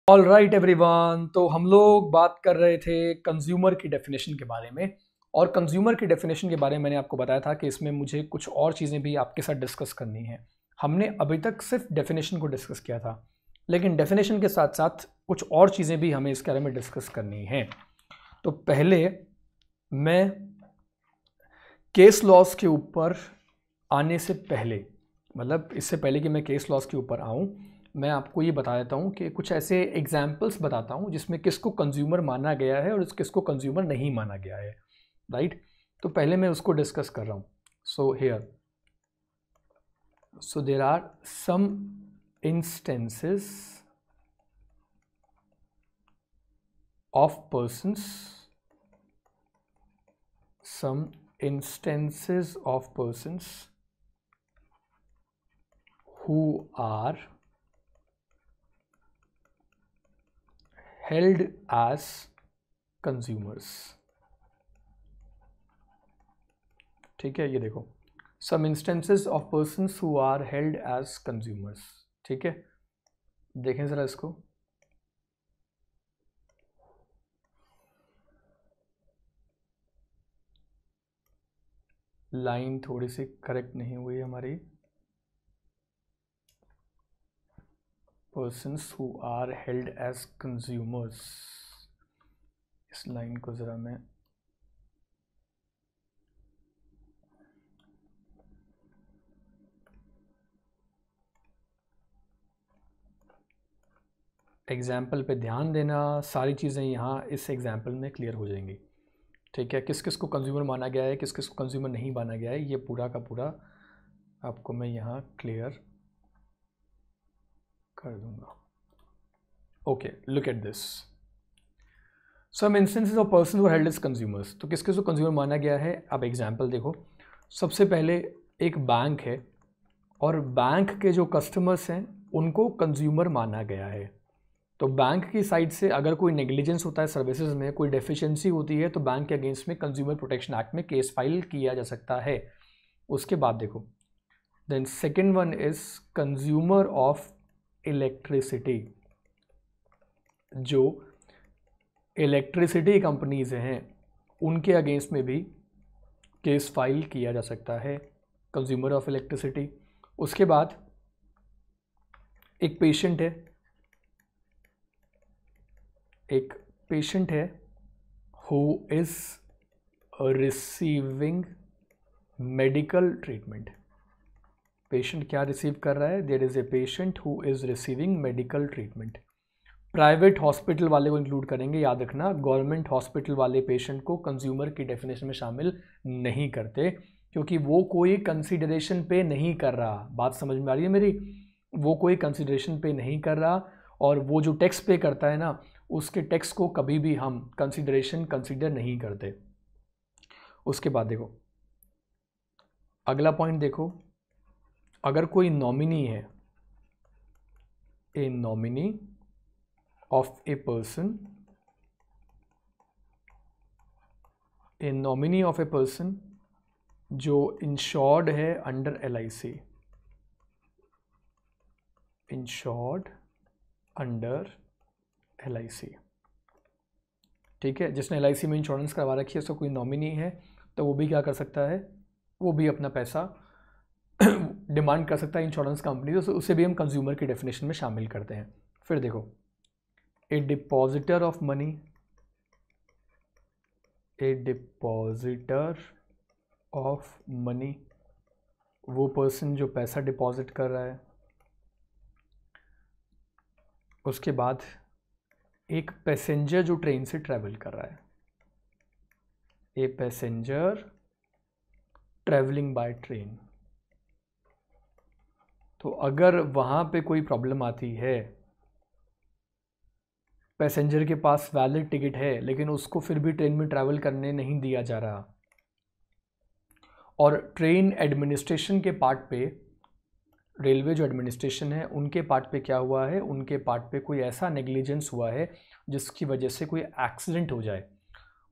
All right everyone, तो हम लोग बात कर रहे थे कंज्यूमर की डेफिनेशन के बारे में। और कंज्यूमर की डेफिनेशन के बारे में मैंने आपको बताया था कि इसमें मुझे कुछ और चीज़ें भी आपके साथ डिस्कस करनी है। हमने अभी तक सिर्फ डेफिनेशन को डिस्कस किया था, लेकिन डेफिनेशन के साथ साथ कुछ और चीज़ें भी हमें इसके बारे में डिस्कस करनी है। तो पहले मैं केस लॉस के ऊपर आने से पहले, मतलब इससे पहले कि मैं केस लॉस के ऊपर आऊँ, मैं आपको ये बता देता हूँ कि कुछ ऐसे एग्जाम्पल्स बताता हूँ जिसमें किसको कंज्यूमर माना गया है और किसको कंज्यूमर नहीं माना गया है। राइट, तो पहले मैं उसको डिस्कस कर रहा हूँ। So here, so there are some instances of persons, some instances of persons who are held as consumers। ठीक है, ये देखो, some instances of persons who are held as consumers। ठीक है, देखें ज़रा इसको। लाइन थोड़ी सी करेक्ट नहीं हुई हमारी। persons who are held as consumers, इस लाइन को ज़रा मैं एग्जाम्पल पे ध्यान देना, सारी चीज़ें यहाँ इस एग्जाम्पल में क्लियर हो जाएंगी। ठीक है, किस किस को कंज्यूमर माना गया है, किस किस को कंज्यूमर नहीं माना गया है, ये पूरा का पूरा आपको मैं यहाँ क्लियर कर दूंगा। Okay, look at this, some instances of person who held as consumers. तो किस किस को कंज्यूमर माना गया है, अब एग्जाम्पल देखो। सबसे पहले एक बैंक है और बैंक के जो कस्टमर्स हैं उनको कंज्यूमर माना गया है। तो बैंक की साइड से अगर कोई नेग्लिजेंस होता है सर्विसेज में, कोई डेफिशिएंसी होती है, तो बैंक के अगेंस्ट में कंज्यूमर प्रोटेक्शन एक्ट में केस फाइल किया जा सकता है। उसके बाद देखो, then second one is consumer of electricity. जो इलेक्ट्रिसिटी कंपनीज हैं उनके अगेंस्ट में भी केस फाइल किया जा सकता है, कंज्यूमर ऑफ इलेक्ट्रिसिटी। उसके बाद एक पेशेंट है who is receiving medical treatment. Patient क्या रिसीव कर रहा है, there is a patient who is receiving medical treatment. Private hospital वाले को इंक्लूड करेंगे, याद रखना, गवर्नमेंट हॉस्पिटल वाले पेशेंट को कंज्यूमर की डेफिनेशन में शामिल नहीं करते, क्योंकि वो कोई कंसिडरेशन पे नहीं कर रहा। बात समझ में आ रही है मेरी? वो कोई कंसिडरेशन पे नहीं कर रहा, और वो जो टैक्स पे करता है ना, उसके टैक्स को कभी भी हम कंसिडर नहीं करते। उसके बाद देखो, अगला पॉइंट देखो, अगर कोई नॉमिनी है, ए nominee of a person, A nominee of a person जो इंश्योर्ड है under LIC, insured under LIC। ठीक है, जिसने LIC में इंश्योरेंस करवा रखी है, उसका कोई नॉमिनी है, तो वो भी क्या कर सकता है, वो भी अपना पैसा डिमांड कर सकता है इंश्योरेंस कंपनी, तो उसे भी हम कंज्यूमर की डेफिनेशन में शामिल करते हैं। फिर देखो, a depositor of money, a depositor of money, वो पर्सन जो पैसा डिपॉजिट कर रहा है। उसके बाद एक पैसेंजर जो ट्रेन से ट्रैवल कर रहा है, a passenger travelling by train. तो अगर वहाँ पे कोई प्रॉब्लम आती है, पैसेंजर के पास वैलिड टिकट है लेकिन उसको फिर भी ट्रेन में ट्रैवल करने नहीं दिया जा रहा, और ट्रेन एडमिनिस्ट्रेशन के पार्ट पे, रेलवे जो एडमिनिस्ट्रेशन है उनके पार्ट पे क्या हुआ है, उनके पार्ट पे कोई ऐसा नेग्लिजेंस हुआ है जिसकी वजह से कोई एक्सीडेंट हो जाए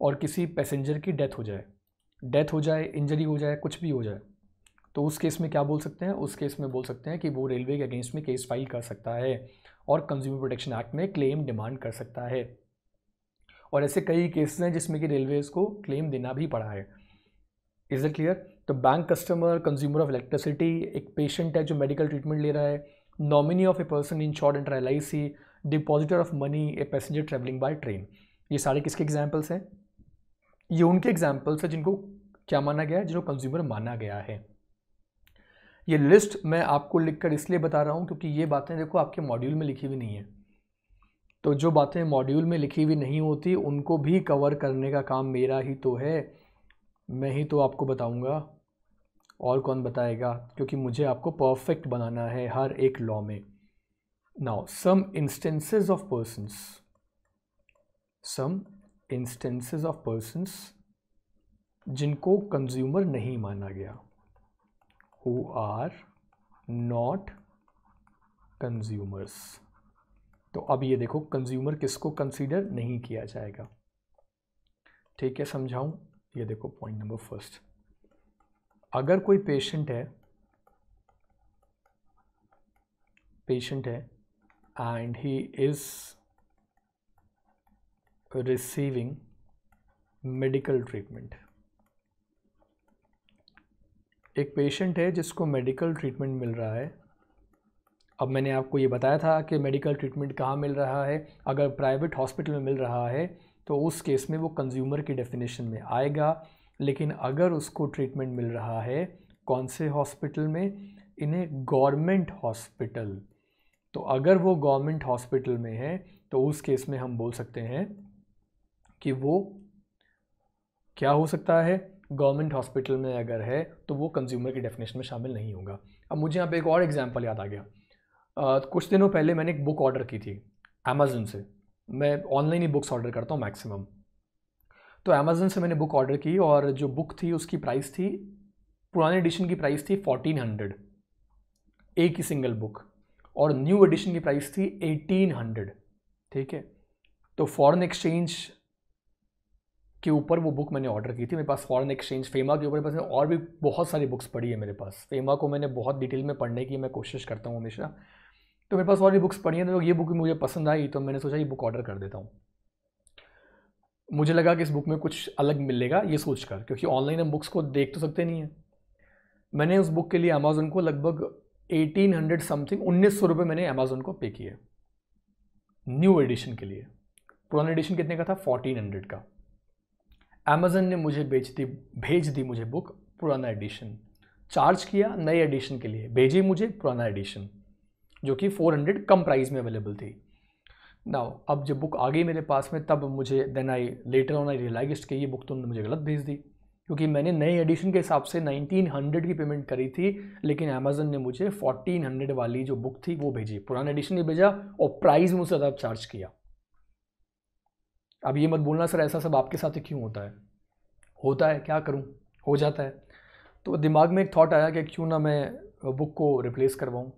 और किसी पैसेंजर की डेथ हो जाए, इंजरी हो जाए, कुछ भी हो जाए, तो उस केस में क्या बोल सकते हैं, उस केस में बोल सकते हैं कि वो रेलवे के अगेंस्ट में केस फाइल कर सकता है और कंज्यूमर प्रोटेक्शन एक्ट में क्लेम डिमांड कर सकता है। और ऐसे कई केसेस हैं जिसमें कि रेलवेज को क्लेम देना भी पड़ा है। Is it clear? तो bank customer, consumer of electricity, एक पेशेंट है जो मेडिकल ट्रीटमेंट ले रहा है, nominee of a person insured under LIC, depositor of money, a passenger travelling by train. ये सारे किसके एग्जाम्पल्स हैं? ये उनके एग्जाम्पल्स हैं जिनको क्या माना गया है, जिनको कंज्यूमर माना गया है। ये लिस्ट मैं आपको लिखकर इसलिए बता रहा हूँ क्योंकि ये बातें देखो आपके मॉड्यूल में लिखी हुई नहीं है। तो जो बातें मॉड्यूल में लिखी हुई नहीं होती उनको भी कवर करने का काम मेरा ही तो है, मैं ही तो आपको बताऊंगा, और कौन बताएगा, क्योंकि मुझे आपको परफेक्ट बनाना है हर एक लॉ में। Now some instances of persons जिनको कंज्यूमर नहीं माना गया, who are not consumers। तो अब ये देखो कंज्यूमर किसको कंसीडर नहीं किया जाएगा, ठीक है, समझाऊं? ये देखो पॉइंट नंबर फर्स्ट, अगर कोई पेशेंट है and he is receiving medical treatment, एक पेशेंट है जिसको मेडिकल ट्रीटमेंट मिल रहा है। अब मैंने आपको ये बताया था कि मेडिकल ट्रीटमेंट कहाँ मिल रहा है, अगर प्राइवेट हॉस्पिटल में मिल रहा है तो उस केस में वो कंज्यूमर की डेफिनेशन में आएगा। लेकिन अगर उसको ट्रीटमेंट मिल रहा है कौन से हॉस्पिटल में, इन्हें गवर्नमेंट हॉस्पिटल, तो अगर वो गवर्नमेंट हॉस्पिटल में है तो उस केस में हम बोल सकते हैं कि वो क्या हो सकता है, गवर्नमेंट हॉस्पिटल में अगर है तो वो कंज्यूमर की डेफिनेशन में शामिल नहीं होगा। अब मुझे यहाँ पे एक और एग्जांपल याद आ गया। कुछ दिनों पहले मैंने एक बुक ऑर्डर की थी अमेज़न से। मैं ऑनलाइन ही बुक्स ऑर्डर करता हूँ मैक्सिमम। तो अमेज़न से मैंने बुक ऑर्डर की और जो बुक थी उसकी प्राइस थी, पुराने एडिशन की प्राइस थी 1400, एक ही सिंगल बुक, और न्यू एडिशन की प्राइस थी 1800। ठीक है, तो फॉरेन एक्सचेंज के ऊपर वो बुक मैंने ऑर्डर की थी। मेरे पास फॉरेन एक्सचेंज फेमा के ऊपर पास और भी बहुत सारी बुक्स पढ़ी है मेरे पास। फेमा को मैंने बहुत डिटेल में पढ़ने की मैं कोशिश करता हूँ हमेशा, तो मेरे पास और भी बुक्स पढ़ी हैं। तो ये बुक मुझे पसंद आई तो मैंने सोचा ये बुक ऑर्डर कर देता हूँ। मुझे लगा कि इस बुक में कुछ अलग मिलेगा ये सोचकर, क्योंकि ऑनलाइन हम बुक्स को देख तो सकते नहीं हैं। मैंने उस बुक के लिए अमेज़न को लगभग 1800 समथिंग 1900 रुपये मैंने अमेज़न को पे किए न्यू एडिशन के लिए। पुराना एडिशन कितने का था? 1400 का। अमेज़न ने मुझे भेज दी मुझे बुक पुराना एडिशन, चार्ज किया नए एडिशन के लिए, भेजी मुझे पुराना एडिशन जो कि 400 कम प्राइस में अवेलेबल थी। नाउ अब जब बुक आ गई मेरे पास में तब मुझे लेटर ऑन आई रियलाइज्ड कि ये बुक तो मुझे गलत भेज दी, क्योंकि मैंने नए एडिशन के हिसाब से 1900 की पेमेंट करी थी, लेकिन अमेज़न ने मुझे 1400 वाली जो बुक थी वो भेजी, पुराना एडिशन नहीं भेजा और प्राइस मुझसे ज़्यादा चार्ज किया। अब ये मत बोलना सर ऐसा सब आपके साथ ही क्यों होता है। होता है, क्या करूं, हो जाता है। तो दिमाग में एक थॉट आया कि क्यों ना मैं बुक को रिप्लेस करवाऊं।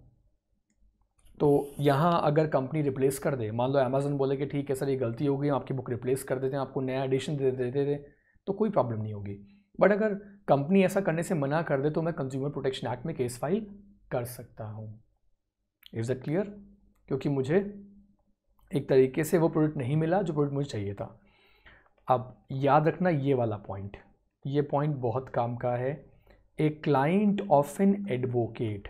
तो यहाँ अगर कंपनी रिप्लेस कर दे, मान लो अमेज़न बोले कि ठीक है सर ये गलती हो गई, आपकी बुक रिप्लेस कर देते हैं, आपको नया एडिशन दे देते थे, तो कोई प्रॉब्लम नहीं होगी। बट अगर कंपनी ऐसा करने से मना कर दे तो मैं कंज्यूमर प्रोटेक्शन एक्ट में केस फाइल कर सकता हूँ। Is that clear? क्योंकि मुझे एक तरीके से वो प्रोडक्ट नहीं मिला जो प्रोडक्ट मुझे चाहिए था। अब याद रखना ये वाला पॉइंट, ये पॉइंट बहुत काम का है। A client of an advocate.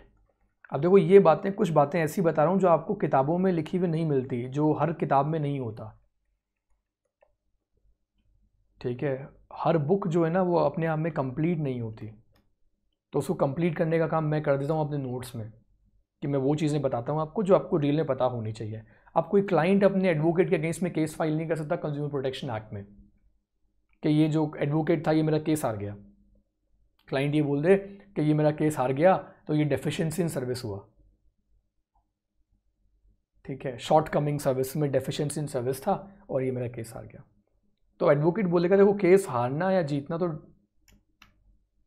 अब देखो ये बातें, कुछ बातें ऐसी बता रहा हूँ जो आपको किताबों में लिखी हुई नहीं मिलती, जो हर किताब में नहीं होता। ठीक है, हर बुक जो है ना वो अपने आप में कंप्लीट नहीं होती, तो उसको कंप्लीट करने का काम मैं कर देता हूँ अपने नोट्स में, कि मैं वो चीज़ें बताता हूँ आपको जो आपको रियल में पता होनी चाहिए। अब कोई क्लाइंट अपने एडवोकेट के अगेंस्ट में केस फाइल नहीं कर सकता कंज्यूमर प्रोटेक्शन एक्ट में कि ये जो एडवोकेट था ये मेरा केस हार गया। क्लाइंट ये बोल दे कि ये मेरा केस हार गया तो ये डेफिशिएंसी इन सर्विस हुआ। ठीक है, शॉर्ट कमिंग सर्विस में डेफिशिएंसी इन सर्विस था और ये मेरा केस हार गया। तो एडवोकेट बोलेगा देखो केस हारना या जीतना तो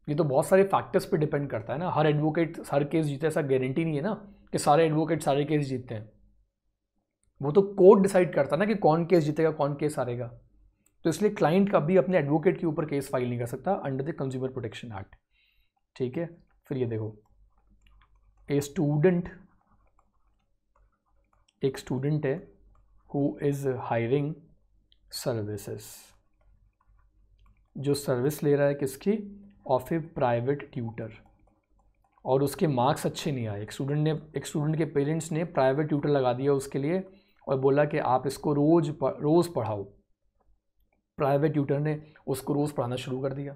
ये तो बहुत सारे फैक्टर्स पे डिपेंड करता है ना। हर एडवोकेट हर केस जीते ऐसा गारंटी नहीं है ना कि सारे एडवोकेट सारे केस जीतते हैं। वो तो कोर्ट डिसाइड करता है ना कि कौन केस जीतेगा कौन केस हारेगा। तो इसलिए क्लाइंट कभी अपने एडवोकेट के ऊपर केस फाइल नहीं कर सकता under the consumer protection act. ठीक है, फिर ये देखो, एक स्टूडेंट है हु इज़ हायरिंग सर्विसेज, जो सर्विस ले रहा है किसकी, ऑफ ए प्राइवेट ट्यूटर, और उसके मार्क्स अच्छे नहीं आए। एक स्टूडेंट के पेरेंट्स ने प्राइवेट ट्यूटर लगा दिया उसके लिए और बोला कि आप इसको रोज़ पढ़ाओ। प्राइवेट ट्यूटर ने उसको रोज़ पढ़ाना शुरू कर दिया,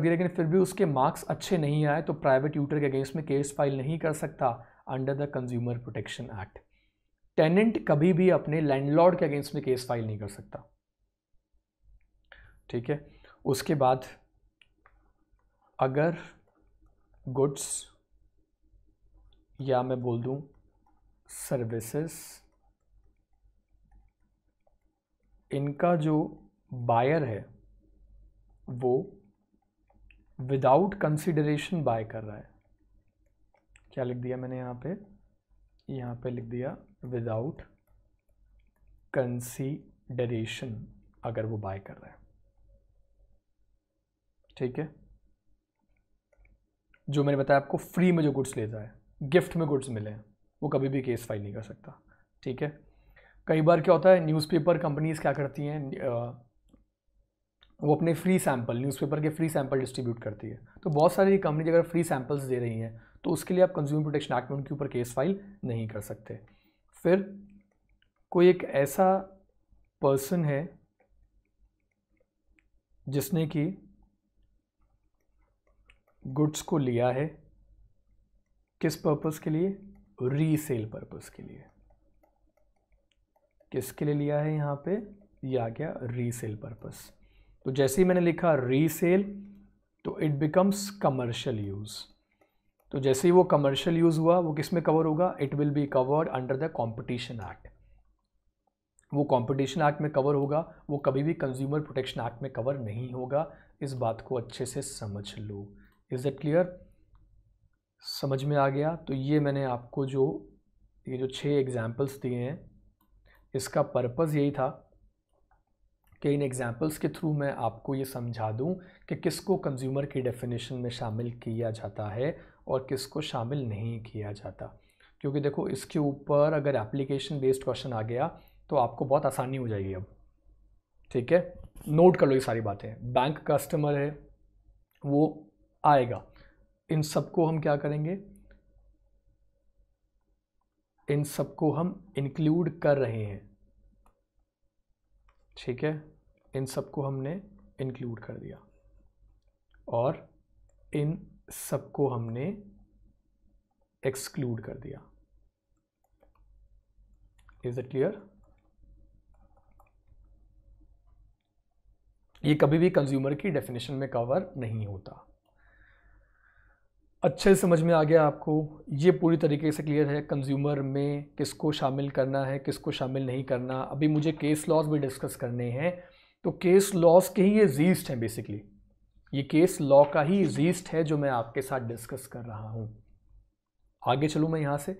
लेकिन फिर भी उसके मार्क्स अच्छे नहीं आए, तो प्राइवेट ट्यूटर के अगेंस्ट में केस फाइल नहीं कर सकता under the consumer protection act. Tenant कभी भी अपने लैंडलॉर्ड के अगेंस्ट में केस फाइल नहीं कर सकता, ठीक है। उसके बाद अगर गुड्स या मैं बोल दूं सर्विसेज, इनका जो बायर है वो विदाउट कंसिडरेशन बाय कर रहा है, क्या लिख दिया मैंने यहाँ पे लिख दिया विदाउट कंसिडरेशन, अगर वो बाय कर रहा है, ठीक है। जो मैंने बताया आपको, फ्री में जो गुड्स लेता है, गिफ्ट में गुड्स मिले हैं, वो कभी भी केस फाइल नहीं कर सकता, ठीक है। कई बार क्या होता है, न्यूज़पेपर कंपनीज क्या करती हैं, वो अपने फ्री सैंपल, न्यूज़पेपर के फ्री सैंपल डिस्ट्रीब्यूट करती है। तो बहुत सारी कंपनीज अगर फ्री सैंपल्स दे रही हैं तो उसके लिए आप कंज्यूमर प्रोटेक्शन एक्ट में उनके ऊपर केस फाइल नहीं कर सकते। फिर कोई एक ऐसा पर्सन है जिसने कि गुड्स को लिया है, किस पर्पस के लिए, रीसेल पर्पस के लिए। किसके लिए लिया है, यहाँ पे ये आ गया रीसेल पर्पस। तो जैसे ही मैंने लिखा रीसेल तो इट बिकम्स कमर्शियल यूज़। तो जैसे ही वो कमर्शियल यूज़ हुआ, वो किस में कवर होगा, it will be covered under the competition act. वो कॉम्पिटिशन एक्ट में कवर होगा, वो कभी भी कंज्यूमर प्रोटेक्शन एक्ट में कवर नहीं होगा। इस बात को अच्छे से समझ लो। Is that clear? समझ में आ गया? तो ये मैंने आपको ये जो 6 एग्जाम्पल्स दिए हैं, इसका पर्पज़ यही था कि इन एग्जाम्पल्स के थ्रू मैं आपको ये समझा दूं कि किसको कंज्यूमर की डेफिनेशन में शामिल किया जाता है और किसको शामिल नहीं किया जाता। क्योंकि देखो, इसके ऊपर अगर एप्लीकेशन बेस्ड क्वेश्चन आ गया तो आपको बहुत आसानी हो जाएगी अब, ठीक है। नोट कर लो ये सारी बातें। बैंक कस्टमर है, वो आएगा, इन सबको हम क्या करेंगे, इन सबको हम इंक्लूड कर रहे हैं, ठीक है। इन सबको हमने इंक्लूड कर दिया और इन सबको हमने एक्सक्लूड कर दिया। Is it clear? ये कभी भी कंज्यूमर की डेफिनेशन में कवर नहीं होता। अच्छे से समझ में आ गया आपको? ये पूरी तरीके से क्लियर है कंज्यूमर में किसको शामिल करना है, किसको शामिल नहीं करना। अभी मुझे केस लॉज भी डिस्कस करने हैं, तो केस लॉज के ही ये जीस्ट हैं बेसिकली। ये केस लॉ का ही जीस्ट है जो मैं आपके साथ डिस्कस कर रहा हूँ। आगे चलूँ मैं यहाँ से?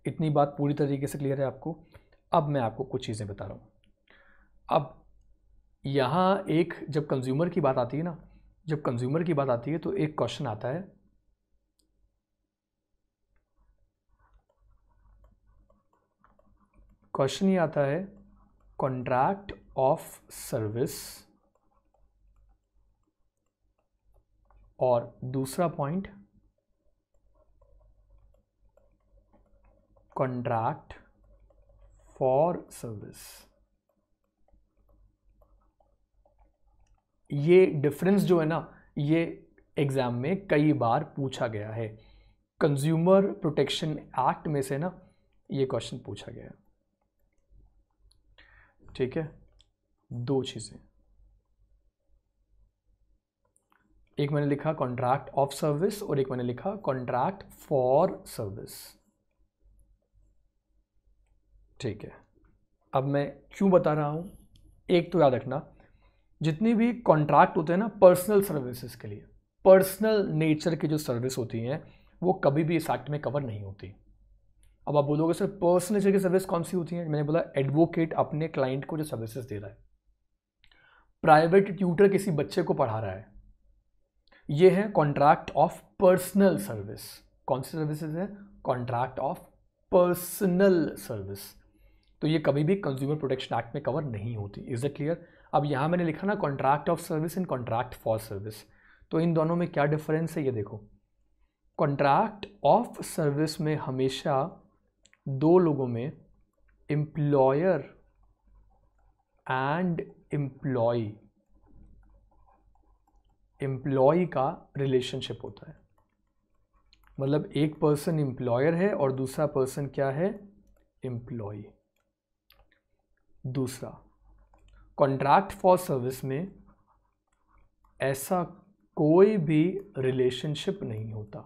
इतनी बात पूरी तरीके से क्लियर है आपको? अब मैं आपको कुछ चीज़ें बता रहा हूँ। अब यहाँ जब कंज्यूमर की बात आती है ना, जब कंज्यूमर की बात आती है तो एक क्वेश्चन आता है, क्वेश्चन ये आता है कॉन्ट्रैक्ट ऑफ सर्विस, और दूसरा पॉइंट कॉन्ट्रैक्ट फॉर सर्विस। ये डिफरेंस जो है ना, ये एग्जाम में कई बार पूछा गया है। कंज्यूमर प्रोटेक्शन एक्ट में से ना ये क्वेश्चन पूछा गया है, ठीक है। 2 चीज़ें, एक मैंने लिखा कॉन्ट्रैक्ट ऑफ सर्विस और एक मैंने लिखा कॉन्ट्रैक्ट फॉर सर्विस, ठीक है। अब मैं क्यों बता रहा हूं, एक तो याद रखना, जितनी भी कॉन्ट्रैक्ट होते हैं ना पर्सनल सर्विसेज के लिए, पर्सनल नेचर की जो सर्विस होती हैं वो कभी भी इस एक्ट में कवर नहीं होती। अब आप बोलोगे सर पर्सनल नेचर की सर्विस कौन सी होती है? मैंने बोला एडवोकेट अपने क्लाइंट को जो सर्विसेज दे रहा है, प्राइवेट ट्यूटर किसी बच्चे को पढ़ा रहा है, ये है कॉन्ट्रैक्ट ऑफ पर्सनल सर्विस। कौन सी सर्विसेज है? Contract of personal service. तो ये कभी भी कंज्यूमर प्रोटेक्शन एक्ट में कवर नहीं होती। Is it clear? अब यहाँ मैंने लिखा ना contract of service and contract for service, तो इन दोनों में क्या डिफरेंस है ये देखो। कॉन्ट्रैक्ट ऑफ सर्विस में हमेशा दो लोगों में, एम्प्लॉयर एंड एम्प्लॉय का रिलेशनशिप होता है। मतलब एक पर्सन एम्प्लॉयर है और दूसरा पर्सन क्या है? एम्प्लॉय। दूसरा, कॉन्ट्रैक्ट फॉर सर्विस में ऐसा कोई भी रिलेशनशिप नहीं होता,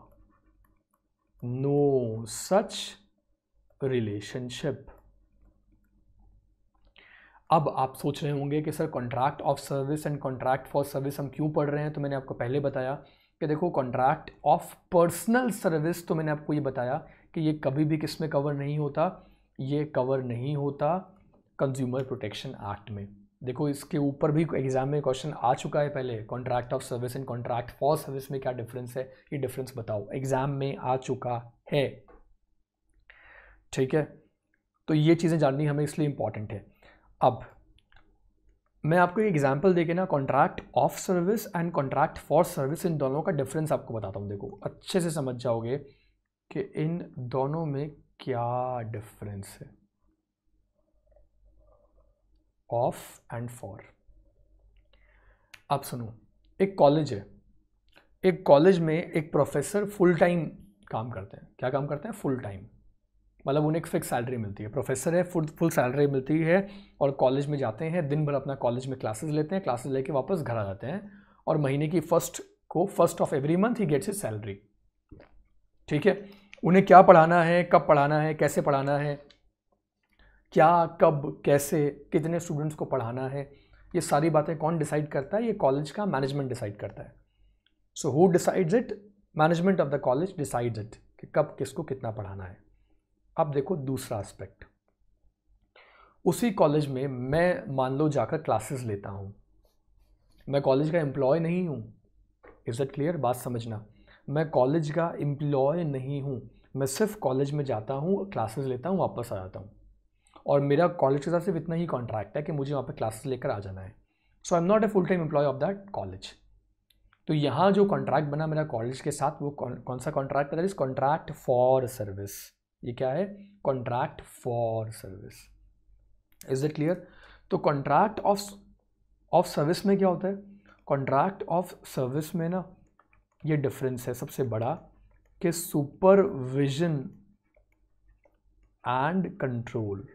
नो सच रिलेशनशिप। अब आप सोच रहे होंगे कि sir contract of service and contract for service हम क्यों पढ़ रहे हैं? तो मैंने आपको पहले बताया कि देखो कॉन्ट्रैक्ट ऑफ पर्सनल सर्विस, तो मैंने आपको ये बताया कि ये कभी भी किस में कवर नहीं होता, ये कवर नहीं होता कंज्यूमर प्रोटेक्शन एक्ट में। देखो इसके ऊपर भी एग्जाम में क्वेश्चन आ चुका है पहले, contract of service and contract for service में क्या डिफरेंस है, ये डिफरेंस बताओ, एग्जाम में आ चुका है। ठीक है, तो ये चीज़ें जाननी हमें इसलिए इंपॉर्टेंट है। अब मैं आपको एक एग्जांपल देके ना contract of service and contract for service, इन दोनों का डिफरेंस आपको बताता हूँ। देखो अच्छे से समझ जाओगे कि इन दोनों में क्या डिफरेंस है, ऑफ एंड फॉर। अब सुनो, एक कॉलेज है, एक कॉलेज में एक प्रोफेसर फुल टाइम काम करते हैं। क्या काम करते हैं? फुल टाइम, मतलब उन्हें एक फिक्स सैलरी मिलती है। प्रोफेसर है, फुल सैलरी मिलती है और कॉलेज में जाते हैं, दिन भर अपना कॉलेज में क्लासेस लेते हैं, क्लासेस लेके वापस घर आ जाते हैं और महीने की फर्स्ट ऑफ एवरी मंथ ही गेट्स हिज सैलरी। ठीक है, उन्हें क्या पढ़ाना है, कब पढ़ाना है, कैसे पढ़ाना है, क्या कब कैसे कितने स्टूडेंट्स को पढ़ाना है, ये सारी बातें कौन डिसाइड करता है? ये कॉलेज का मैनेजमेंट डिसाइड करता है। So who decides it? Management of the college decides it कि कब किसको कितना पढ़ाना है। अब देखो दूसरा एस्पेक्ट, उसी कॉलेज में मैं मान लो जाकर क्लासेस लेता हूँ, मैं कॉलेज का एम्प्लॉय नहीं हूँ। Is it clear? बात समझना, मैं कॉलेज का एम्प्लॉय नहीं हूँ, मैं सिर्फ कॉलेज में जाता हूँ, क्लासेस लेता हूँ, वापस आ जाता हूँ और मेरा कॉलेज के साथ सिर्फ इतना ही कॉन्ट्रैक्ट है कि मुझे वहाँ पे क्लासेस लेकर आ जाना है। So I am not a full time employ of that college. तो यहाँ जो कॉन्ट्रैक्ट बना मेरा कॉलेज के साथ, वो कौन सा कॉन्ट्रैक्ट है? That is contract for service. ये क्या है? Contract for service. Is it clear? तो कॉन्ट्रैक्ट ऑफ सर्विस में क्या होता है? कॉन्ट्रैक्ट ऑफ सर्विस में ना ये डिफरेंस है सबसे बड़ा कि सुपरविजन एंड कंट्रोल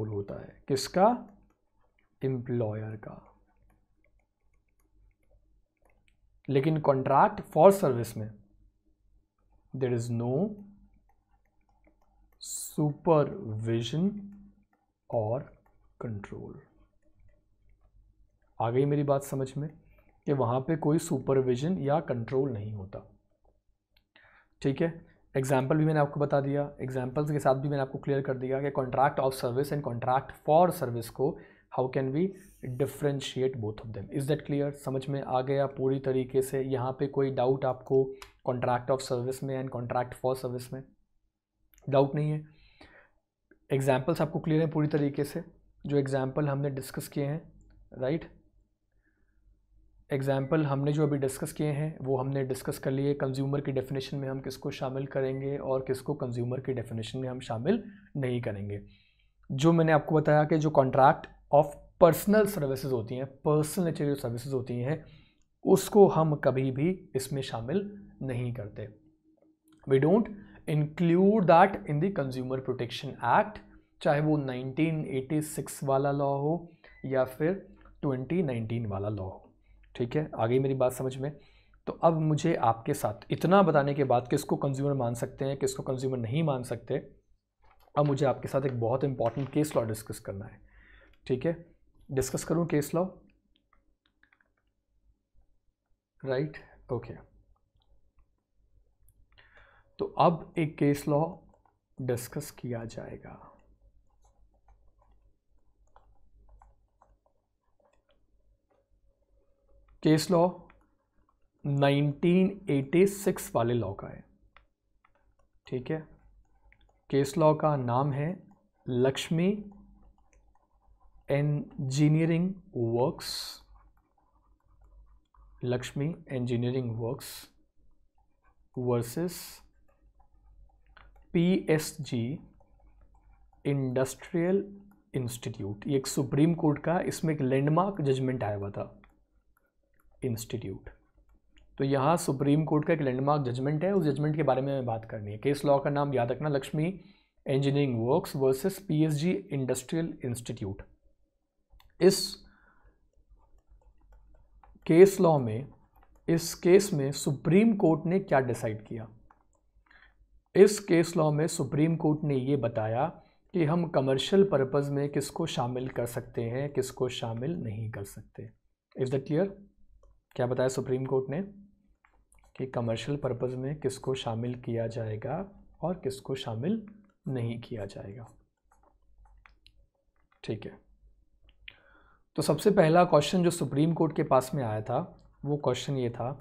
होता है। किसका? एम्प्लॉयर का। लेकिन कॉन्ट्रैक्ट फॉर सर्विस में देयर इज नो सुपरविजन और कंट्रोल। आ गई मेरी बात समझ में कि वहां पे कोई सुपरविजन या कंट्रोल नहीं होता। ठीक है, एग्जाम्पल भी मैंने आपको बता दिया, एग्जाम्पल्स के साथ भी मैंने आपको क्लियर कर दिया कि contract of service and contract for service को how can we differentiate both of them. Is that clear? समझ में आ गया पूरी तरीके से? यहाँ पे कोई डाउट आपको कॉन्ट्रैक्ट ऑफ सर्विस में एंड कॉन्ट्रैक्ट फॉर सर्विस में? डाउट नहीं है? एग्जाम्पल्स आपको क्लियर है पूरी तरीके से? जो एग्जाम्पल हमने डिस्कस किए हैं, राइट? एग्जाम्पल हमने जो अभी डिस्कस किए हैं वो हमने डिस्कस कर लिए। कंज्यूमर की डेफिनेशन में हम किसको शामिल करेंगे और किसको कंज्यूमर की डेफिनेशन में हम शामिल नहीं करेंगे। जो मैंने आपको बताया कि जो कॉन्ट्रैक्ट ऑफ पर्सनल सर्विसेज होती हैं, पर्सनल नेचर जो सर्विसेज होती हैं, उसको हम कभी भी इसमें शामिल नहीं करते। We don't include that in the consumer protection act, चाहे वो 1986 वाला लॉ हो या फिर 2019 वाला लॉ हो। ठीक है, आ गई मेरी बात समझ में? तो अब मुझे आपके साथ इतना बताने के बाद किसको कंज्यूमर मान सकते हैं, किसको कंज्यूमर नहीं मान सकते, अब मुझे आपके साथ एक बहुत इंपॉर्टेंट केस लॉ डिस्कस करना है। ठीक है, डिस्कस करूं केस लॉ? Right, okay. तो अब एक केस लॉ डिस्कस किया जाएगा। केस लॉ 1986 वाले लॉ का है, ठीक है। केस लॉ का नाम है Lakshmi engineering works, Lakshmi engineering works versus PSG industrial institute. ये एक सुप्रीम कोर्ट का, इसमें एक लैंडमार्क जजमेंट आया हुआ था, इंस्टीट्यूट। तो यहाँ सुप्रीम कोर्ट का एक लैंडमार्क जजमेंट है, उस जजमेंट के बारे में हमें बात करनी है। केस लॉ का नाम याद रखना, Lakshmi engineering works versus PSG industrial institute. इस केस लॉ में, इस केस में सुप्रीम कोर्ट ने क्या डिसाइड किया? इस केस लॉ में सुप्रीम कोर्ट ने ये बताया कि हम कमर्शियल पर्पस में किसको शामिल कर सकते हैं, किसको शामिल नहीं कर सकते। Is that clear? क्या बताया सुप्रीम कोर्ट ने कि कमर्शियल पर्पस में किसको शामिल किया जाएगा और किसको शामिल नहीं किया जाएगा, ठीक है। तो सबसे पहला क्वेश्चन जो सुप्रीम कोर्ट के पास में आया था, वो क्वेश्चन ये था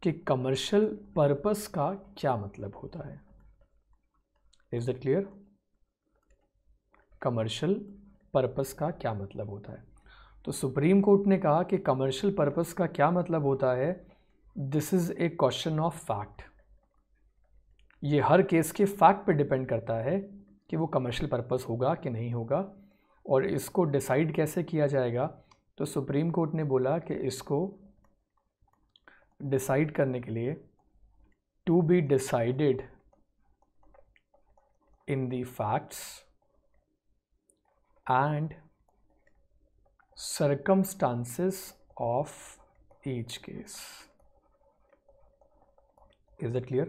कि कमर्शियल पर्पस का क्या मतलब होता है। Is that clear? Commercial purpose का क्या मतलब होता है? तो सुप्रीम कोर्ट ने कहा कि कमर्शियल पर्पस का क्या मतलब होता है, this is a question of fact. ये हर केस के फैक्ट पे डिपेंड करता है कि वो कमर्शियल पर्पस होगा कि नहीं होगा, और इसको डिसाइड कैसे किया जाएगा। तो सुप्रीम कोर्ट ने बोला कि इसको डिसाइड करने के लिए to be decided in the facts and circumstances of each case. Is that clear?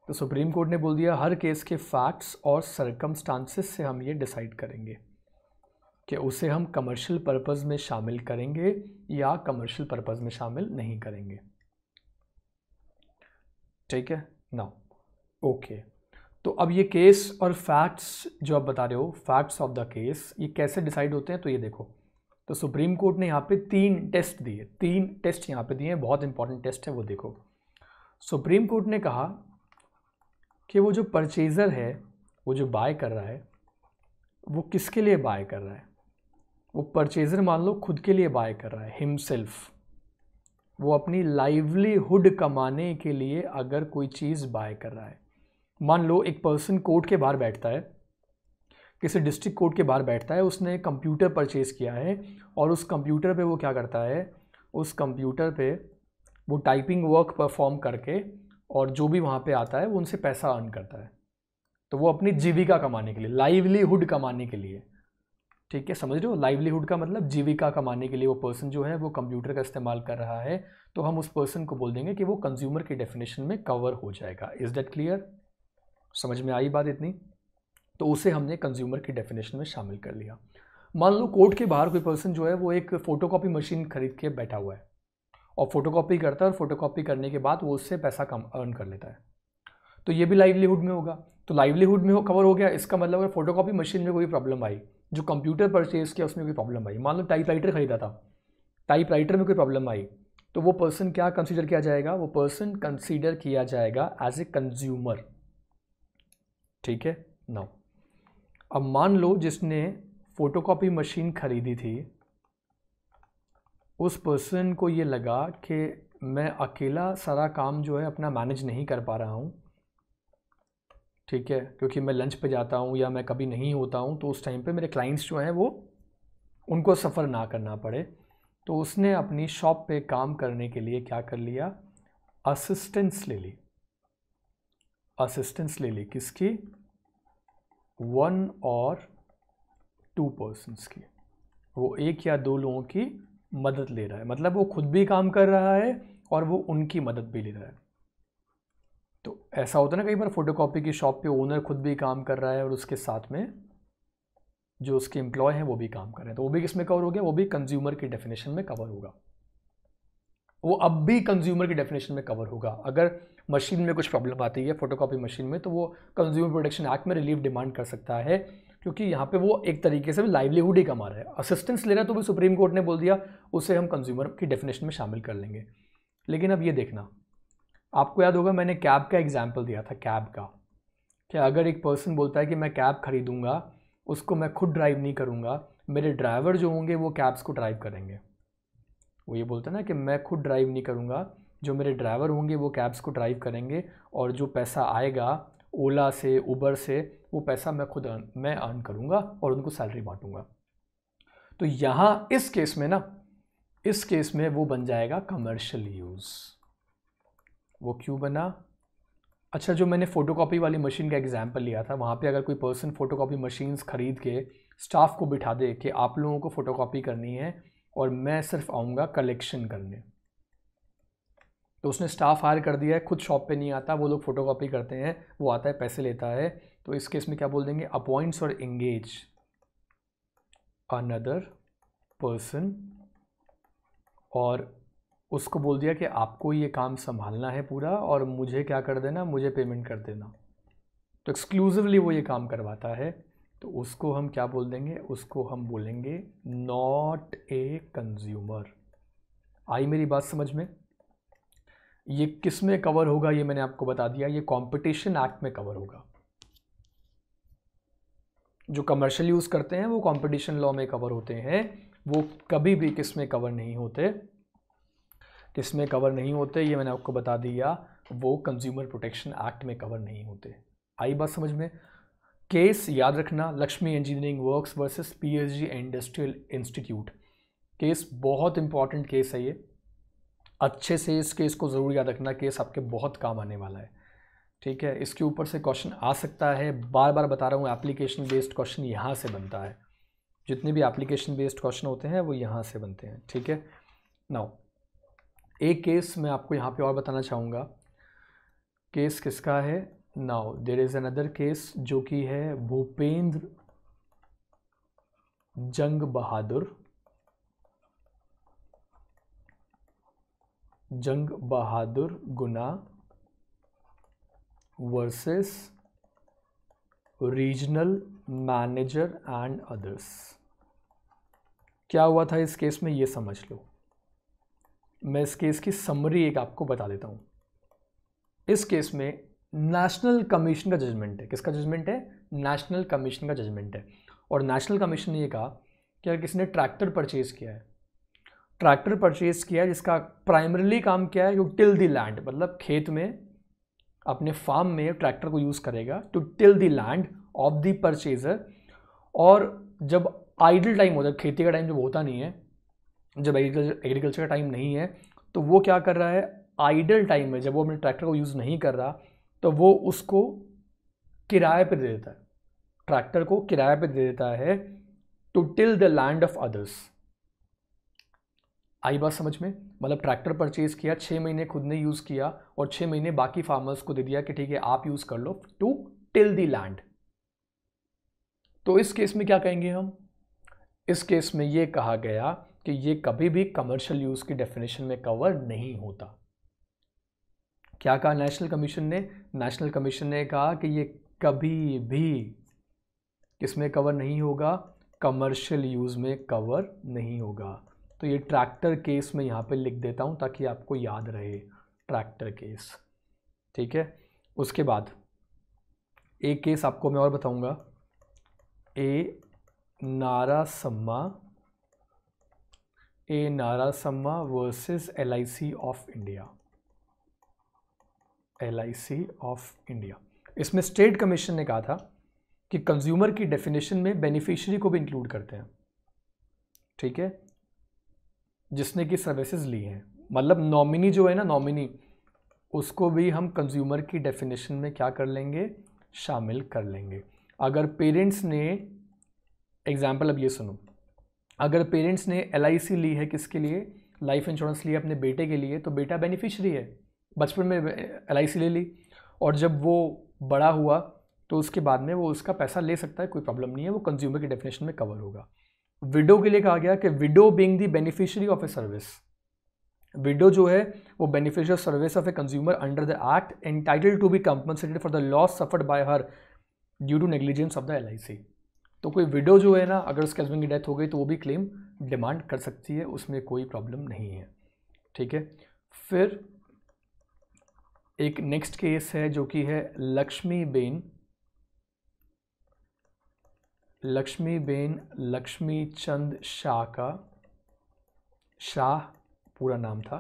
तो सुप्रीम कोर्ट ने बोल दिया हर केस के फैक्ट्स और सर्कमस्टांसेस से हम ये डिसाइड करेंगे कि उसे हम कमर्शियल पर्पस में शामिल करेंगे या कमर्शियल पर्पस में शामिल नहीं करेंगे, ठीक है ना? ओके, तो अब ये केस और फैक्ट्स जो आप बता रहे हो, फैक्ट्स ऑफ द केस, ये कैसे डिसाइड होते हैं? तो ये देखो, तो सुप्रीम कोर्ट ने यहाँ पे 3 टेस्ट दिए, 3 टेस्ट यहाँ पे दिए हैं, बहुत इंपॉर्टेंट टेस्ट है वो। देखो, सुप्रीम कोर्ट ने कहा कि वो जो परचेजर है, वो जो बाय कर रहा है, वो किसके लिए बाय कर रहा है? वो परचेजर मान लो खुद के लिए बाय कर रहा है, हिमसेल्फ। वो अपनी लाइवलीहुड कमाने के लिए अगर कोई चीज़ बाय कर रहा है, मान लो एक पर्सन कोर्ट के बाहर बैठता है, किसी डिस्ट्रिक्ट कोर्ट के बाहर बैठता है, उसने कंप्यूटर परचेज़ किया है और उस कंप्यूटर पे वो क्या करता है, उस कंप्यूटर पे वो टाइपिंग वर्क परफॉर्म करके और जो भी वहाँ पे आता है वो उनसे पैसा अर्न करता है। तो वो अपनी जीविका कमाने के लिए, लाइवलीहुड कमाने के लिए, ठीक है, समझ रहे हो? लाइवलीहुड का मतलब जीविका कमाने के लिए वो पर्सन जो है वो कंप्यूटर का इस्तेमाल कर रहा है, तो हम उस पर्सन को बोल देंगे कि वो कंज्यूमर की डेफिनेशन में कवर हो जाएगा। Is that clear? समझ में आई बात इतनी? तो उसे हमने कंज्यूमर की डेफिनेशन में शामिल कर लिया। मान लो कोर्ट के बाहर कोई पर्सन जो है वो एक फ़ोटोकॉपी मशीन खरीद के बैठा हुआ है और फोटोकॉपी करता है, और फोटोकॉपी करने के बाद वो उससे पैसा कम अर्न कर लेता है, तो ये भी लाइवलीहुड में होगा। तो लाइवलीहुड में कवर हो गया। इसका मतलब अगर फोटोकॉपी मशीन में कोई प्रॉब्लम आई, जो कंप्यूटर परचेज किया उसमें कोई प्रॉब्लम आई, मान लो टाइपराइटर खरीदा था, टाइपराइटर में कोई प्रॉब्लम आई, तो वो पर्सन क्या कंसीडर किया जाएगा? वो पर्सन कंसीडर किया जाएगा एज ए कंज्यूमर, ठीक है। नाउ अब मान लो जिसने फोटोकॉपी मशीन खरीदी थी, उस पर्सन को ये लगा कि मैं अकेला सारा काम जो है अपना मैनेज नहीं कर पा रहा हूँ, ठीक है, क्योंकि मैं लंच पे जाता हूँ या मैं कभी नहीं होता हूँ, तो उस टाइम पे मेरे क्लाइंट्स जो हैं वो उनको सफ़र ना करना पड़े, तो उसने अपनी शॉप पे काम करने के लिए क्या कर लिया? असिस्टेंस ले ली। असिस्टेंस ले ली किसकी? 1 और 2 पर्सन्स की। वो 1 या 2 लोगों की मदद ले रहा है, मतलब वो खुद भी काम कर रहा है और वो उनकी मदद भी ले रहा है। तो ऐसा होता है ना, कई बार फोटोकॉपी की शॉप पे ओनर खुद भी काम कर रहा है और उसके साथ में जो उसके एम्प्लॉय हैं वो भी काम कर रहे हैं, तो वो भी किस में कवर हो गया? वो भी कंज्यूमर की डेफिनेशन में कवर होगा। वो अब भी कंज्यूमर की डेफिनेशन में कवर होगा। अगर मशीन में कुछ प्रॉब्लम आती है फोटोकॉपी मशीन में, तो वो कंज्यूमर प्रोटेक्शन एक्ट में रिलीफ डिमांड कर सकता है क्योंकि यहाँ पे वो एक तरीके से लाइवलीहुड ही कमा रहा है। असिस्टेंस ले रहा है तो भी सुप्रीम कोर्ट ने बोल दिया उसे हम कंज्यूमर की डेफिनेशन में शामिल कर लेंगे। लेकिन अब ये देखना, आपको याद होगा मैंने कैब का एग्जाम्पल दिया था, कैब का, कि अगर एक पर्सन बोलता है कि मैं कैब खरीदूंगा, उसको मैं खुद ड्राइव नहीं करूँगा, मेरे ड्राइवर जो होंगे वो कैब्स को ड्राइव करेंगे। वो ये बोलता है ना कि मैं खुद ड्राइव नहीं करूँगा, जो मेरे ड्राइवर होंगे वो कैब्स को ड्राइव करेंगे, और जो पैसा आएगा ओला से, उबर से, वो पैसा मैं अर्न करूँगा और उनको सैलरी बांटूंगा। तो यहाँ इस केस में ना, इस केस में वो बन जाएगा कमर्शियल यूज़। वो क्यों बना? अच्छा, जो मैंने फ़ोटोकॉपी वाली मशीन का एग्जांपल लिया था, वहाँ पे अगर कोई पर्सन फ़ोटोकॉपी मशीन्स ख़रीद के स्टाफ को बिठा दे कि आप लोगों को फ़ोटोकॉपी करनी है और मैं सिर्फ आऊँगा कलेक्शन करने, तो उसने स्टाफ हायर कर दिया है, खुद शॉप पे नहीं आता, वो लोग फ़ोटोकॉपी करते हैं, वो आता है पैसे लेता है। तो इस केस में क्या बोल देंगे? अपॉइंट्स और एंगेज अनदर पर्सन, और उसको बोल दिया कि आपको ये काम संभालना है पूरा और मुझे क्या कर देना, मुझे पेमेंट कर देना। तो एक्सक्लूसिवली वो ये काम करवाता है, तो उसको हम क्या बोल देंगे? उसको हम बोलेंगे नॉट ए कंज्यूमर। आई मेरी बात समझ में? ये किस में कवर होगा ये मैंने आपको बता दिया, ये कंपटीशन एक्ट में कवर होगा। जो कमर्शियल यूज़ करते हैं वो कंपटीशन लॉ में कवर होते हैं, वो कभी भी किस में कवर नहीं होते, किस में कवर नहीं होते ये मैंने आपको बता दिया, वो कंज्यूमर प्रोटेक्शन एक्ट में कवर नहीं होते। आई बात समझ में? केस याद रखना, Lakshmi engineering works versus PSG industrial institute. Case बहुत इंपॉर्टेंट केस है ये, अच्छे से इस केस को ज़रूर याद रखना, केस आपके बहुत काम आने वाला है, ठीक है। इसके ऊपर से क्वेश्चन आ सकता है, बार बार बता रहा हूँ, एप्लीकेशन बेस्ड क्वेश्चन यहाँ से बनता है, जितने भी एप्लीकेशन बेस्ड क्वेश्चन होते हैं वो यहाँ से बनते हैं, ठीक है। नाउ एक केस मैं आपको यहाँ पे और बताना चाहूँगा, केस किसका है? Now there is another case जो कि है Bhupendra Jung Bahadur Guna versus regional manager and others. क्या हुआ था इस केस में ये समझ लो। मैं इस केस की समरी एक आपको बता देता हूँ। इस केस में नेशनल कमीशन का जजमेंट है। किसका जजमेंट है? नेशनल कमीशन का जजमेंट है। और नेशनल कमीशन ने ये कहा कि अगर किसी ने ट्रैक्टर परचेज़ किया है, ट्रैक्टर परचेज़ किया है जिसका प्राइमरीली काम क्या है? टू टिल द लैंड, मतलब खेत में अपने फार्म में ट्रैक्टर को यूज़ करेगा to till the land of the purchaser. और जब आइडल टाइम होता है, खेती का टाइम जब होता नहीं है, जब एग्रीकल्चर का टाइम नहीं है, तो वो क्या कर रहा है? आइडल टाइम में जब वो अपने ट्रैक्टर को यूज़ नहीं कर रहा, तो वो उसको किराए पे दे देता है, ट्रैक्टर को किराए पे दे देता है to till the land of others. आई बात समझ में? मतलब ट्रैक्टर परचेज किया, 6 महीने खुद ने यूज़ किया और 6 महीने बाकी फार्मर्स को दे दिया कि ठीक है आप यूज़ कर लो टू टिल द लैंड। तो इस केस में क्या कहेंगे हम? इस केस में ये कहा गया कि ये कभी भी कमर्शियल यूज़ की डेफिनेशन में कवर नहीं होता। क्या कहा नेशनल कमीशन ने? नेशनल कमीशन ने कहा कि ये कभी भी किसमें कवर नहीं होगा? कमर्शियल यूज़ में कवर नहीं होगा। तो ये ट्रैक्टर केस में यहाँ पे लिख देता हूँ ताकि आपको याद रहे, ट्रैक्टर केस, ठीक है। उसके बाद एक केस आपको मैं और बताऊँगा, ए नारासम्मा वर्सेस LIC ऑफ इंडिया। इसमें स्टेट कमीशन ने कहा था कि कंज्यूमर की डेफिनेशन में बेनिफिशियरी को भी इंक्लूड करते हैं, ठीक है, जिसने की सर्विसेज ली हैं। मतलब नॉमिनी जो है ना, नॉमिनी, उसको भी हम कंज्यूमर की डेफिनेशन में क्या कर लेंगे? शामिल कर लेंगे। अगर पेरेंट्स ने, एग्जाम्पल अब ये सुनो, अगर पेरेंट्स ने LIC ली है, किसके लिए? लाइफ इंश्योरेंस लिया अपने बेटे के लिए, तो बेटा बेनिफिशियरी है, बचपन में LIC ले ली, और जब वो बड़ा हुआ तो उसके बाद में वो उसका पैसा ले सकता है, कोई प्रॉब्लम नहीं है, वो कंज्यूमर की डेफिनेशन में कवर होगा। विडो के लिए कहा गया कि widow being the beneficiary of a service, widow जो है वो beneficiary of service of a consumer under the act entitled to be compensated for the loss suffered by her due to negligence of the LIC। तो कोई window जो है ना, अगर उसके हस्बैंड की डेथ हो गई तो वो भी क्लेम डिमांड कर सकती है, उसमें कोई प्रॉब्लम नहीं है, ठीक है। फिर एक नेक्स्ट केस है जो कि है लक्ष्मीबेन लक्ष्मीचंद शाह का, शाह पूरा नाम था,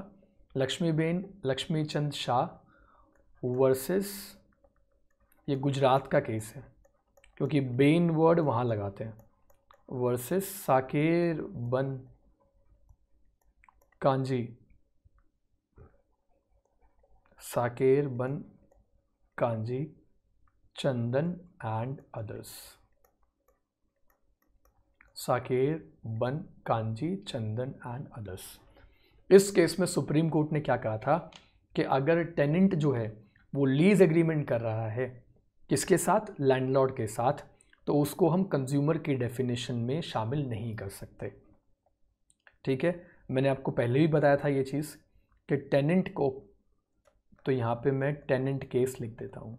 लक्ष्मीचंद शाह वर्सेस, ये गुजरात का केस है क्योंकि बेन वर्ड वहाँ लगाते हैं, वर्सेस साकेर बन कांजी चंदन एंड अदर्स। साकेर बन कांजी चंदन एंड अदर्स। इस केस में सुप्रीम कोर्ट ने क्या कहा था कि अगर टेनेंट जो है वो लीज एग्रीमेंट कर रहा है किसके साथ, लैंडलॉर्ड के साथ, तो उसको हम कंज्यूमर की डेफिनेशन में शामिल नहीं कर सकते, ठीक है। मैंने आपको पहले भी बताया था ये चीज़ कि टेनेंट को, तो यहाँ पे मैं टेनेंट केस लिख देता हूँ,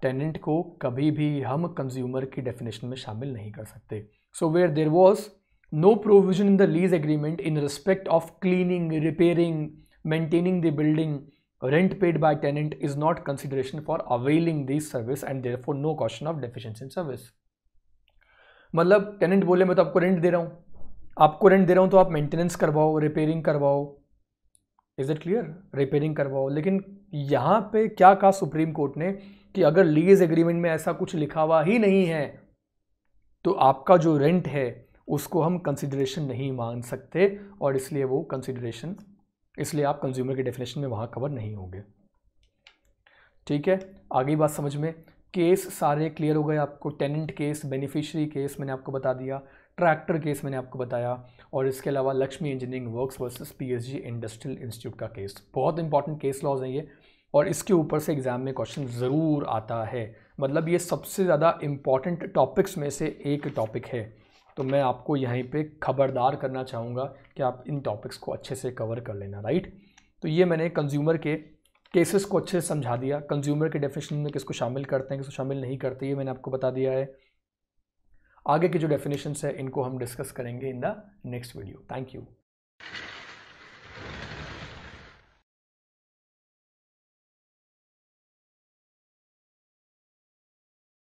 टेनेंट को कभी भी हम कंज्यूमर की डेफिनेशन में शामिल नहीं कर सकते। So where there was no provision in the lease agreement in respect of cleaning, repairing, maintaining the building, rent paid by tenant is not consideration for availing this service and therefore no caution of deficiency in service। मतलब tenant बोले मैं तो आपको rent दे रहा हूँ, तो आप maintenance करवाओ, रिपेयरिंग करवाओ, इज इट क्लियर, रिपेयरिंग करवाओ। लेकिन यहाँ पे क्या कहा सुप्रीम कोर्ट ने कि अगर लीज एग्रीमेंट में ऐसा कुछ लिखा हुआ ही नहीं है तो आपका जो रेंट है उसको हम कंसिडरेशन नहीं मान सकते, और इसलिए वो कंसिडरेशन, इसलिए आप कंज्यूमर की डेफिनेशन में वहाँ कवर नहीं होंगे, ठीक है। आगे बात समझ में, केस सारे क्लियर हो गए आपको। टेनेंट केस, बेनिफिशियरी केस मैंने आपको बता दिया, ट्रैक्टर केस मैंने आपको बताया, और इसके अलावा Lakshmi engineering works versus PSG industrial institute का केस। बहुत इंपॉर्टेंट केस लॉज हैं ये, और इसके ऊपर से एग्जाम में क्वेश्चन ज़रूर आता है, मतलब ये सबसे ज़्यादा इंपॉर्टेंट टॉपिक्स में से एक टॉपिक है। तो मैं आपको यहीं पे खबरदार करना चाहूँगा कि आप इन टॉपिक्स को अच्छे से कवर कर लेना, राइट। तो ये मैंने कंज्यूमर के केसेस को अच्छे से समझा दिया, कंज्यूमर के डेफिनेशन में किसको शामिल करते हैं, किसको शामिल नहीं करते, ये मैंने आपको बता दिया है। आगे की जो डेफिनेशंस है इनको हम डिस्कस करेंगे in the next video. Thank you.